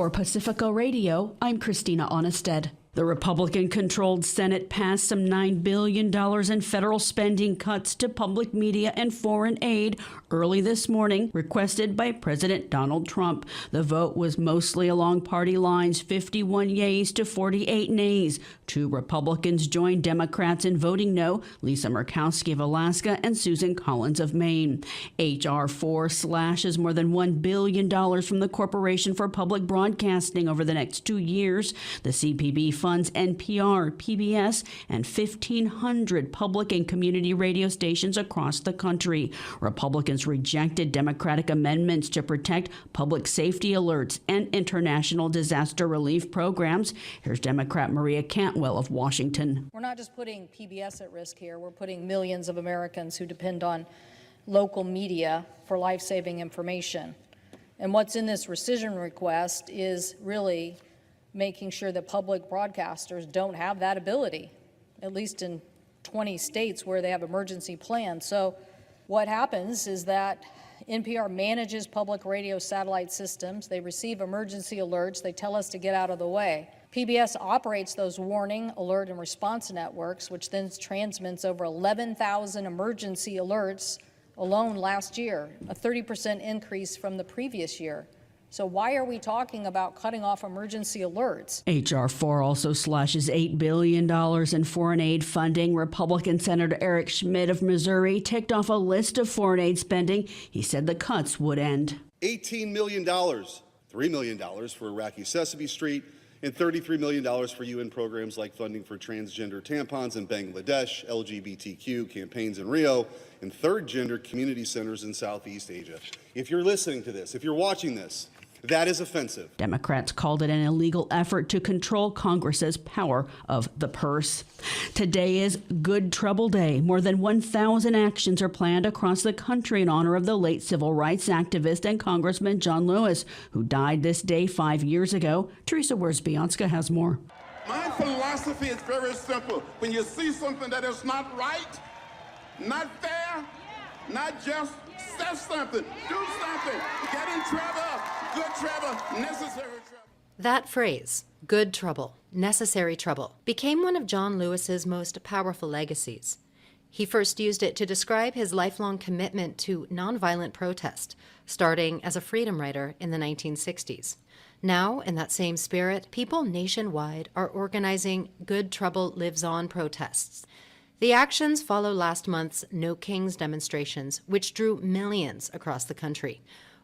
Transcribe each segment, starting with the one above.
For Pacifica Radio, I'm Christina Onnested. The Republican-controlled Senate passed some $9 billion in federal spending cuts to public media and foreign aid early this morning, requested by President Donald Trump. The vote was mostly along party lines, 51 yeas to 48 nays. 2 Republicans joined Democrats in voting no, Lisa Murkowski of Alaska and Susan Collins of Maine. H.R. 4 slashes more than $1 billion from the Corporation for Public Broadcasting over the next 2 years. The CPB funds NPR, PBS, and 1,500 public and community radio stations across the country. Republicans rejected Democratic amendments to protect public safety alerts and international disaster relief programs. Here's Democrat Maria Cantwell of Washington. We're not just putting PBS at risk here. We're putting millions of Americans who depend on local media for life-saving information. And what's in this rescission request is really making sure that public broadcasters don't have that ability, at least in 20 states where they have emergency plans. So what happens is that NPR manages public radio satellite systems. They receive emergency alerts. They tell us to get out of the way. PBS operates those warning, alert, and response networks, which then transmits over 11,000 emergency alerts alone last year, a 30% increase from the previous year. So why are we talking about cutting off emergency alerts? H.R. 4 also slashes $8 billion in foreign aid funding. Republican Senator Eric Schmidt of Missouri ticked off a list of foreign aid spending. He said the cuts would end. $18 million, $3 million for Iraqi Sesame Street, and $33 million for UN programs like funding for transgender tampons in Bangladesh, LGBTQ campaigns in Rio, and third gender community centers in Southeast Asia. If you're listening to this, if you're watching this, that is offensive. Democrats called it an illegal effort to control Congress's power of the purse. Today is Good Trouble Day. More than 1,000 actions are planned across the country in honor of the late civil rights activist and Congressman John Lewis, who died this day 5 years ago. Teresa Wierzbianska has more. My philosophy is very simple. When you see something that is not right, not fair, not just, say something, do something, get in trouble, good trouble, necessary trouble. That phrase, good trouble, necessary trouble, became one of John Lewis's most powerful legacies. He first used it to describe his lifelong commitment to nonviolent protest, starting as a freedom writer in the 1960s. Now, in that same spirit, people nationwide are organizing Good Trouble Lives On protests. The actions follow last month's No Kings demonstrations, which drew millions across the country.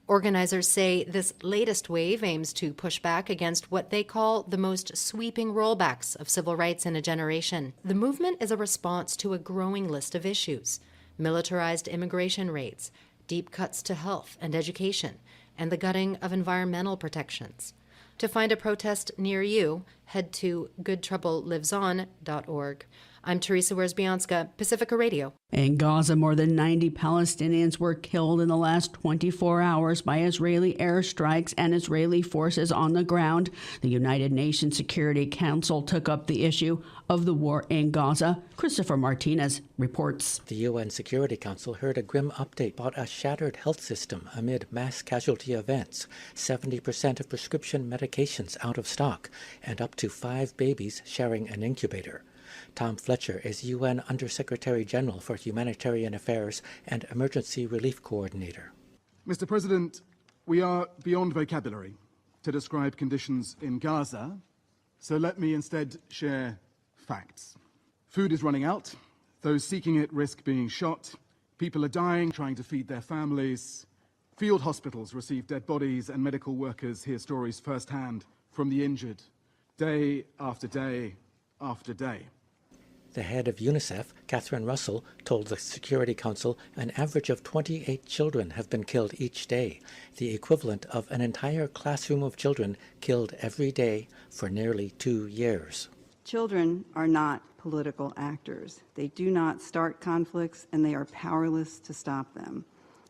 Organizers say this latest wave aims to push back against what they call the most sweeping rollbacks of civil rights in a generation. The movement is a response to a growing list of issues: militarized immigration raids, deep cuts to health and education, and the gutting of environmental protections. To find a protest near you, head to goodtroubleliveson.org. I'm Teresa Wierzbianska, Pacifica Radio. In Gaza, more than 90 Palestinians were killed in the last 24 hours by Israeli airstrikes and Israeli forces on the ground. The United Nations Security Council took up the issue of the war in Gaza. Christopher Martinez reports. The UN Security Council heard a grim update about a shattered health system amid mass casualty events, 70% of prescription medications out of stock, and up to 5 babies sharing an incubator. Tom Fletcher is UN Undersecretary General for Humanitarian Affairs and Emergency Relief Coordinator. Mr. President, we are beyond vocabulary to describe conditions in Gaza, so let me instead share facts. Food is running out, those seeking it risk being shot, people are dying trying to feed their families, field hospitals receive dead bodies, and medical workers hear stories firsthand from the injured, day after day after day. The head of UNICEF, Catherine Russell, told the Security Council an average of 28 children have been killed each day, the equivalent of an entire classroom of children killed every day for nearly 2 years. Children are not political actors. They do not start conflicts, and they are powerless to stop them.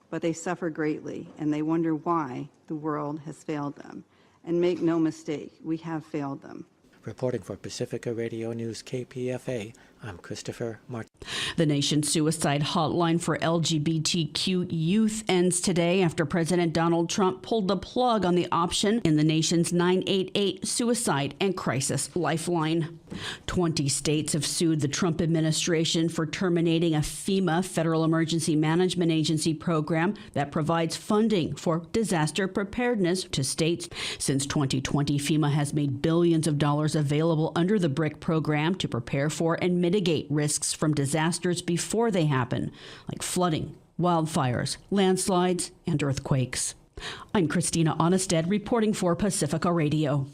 But they suffer greatly, and they wonder why the world has failed them. And make no mistake, we have failed them. Reporting for Pacifica Radio News KPFA, I'm Christopher Martin. The nation's suicide hotline for LGBTQ youth ends today after President Donald Trump pulled the plug on the option in the nation's 988 suicide and crisis lifeline. 20 states have sued the Trump administration for terminating a FEMA, Federal Emergency Management Agency program that provides funding for disaster preparedness to states. Since 2020, FEMA has made billions of dollars available under the BRIC program to prepare for and mitigate risks from disasters before they happen, like flooding, wildfires, landslides, and earthquakes. I'm Christina Onnested reporting for Pacifica Radio.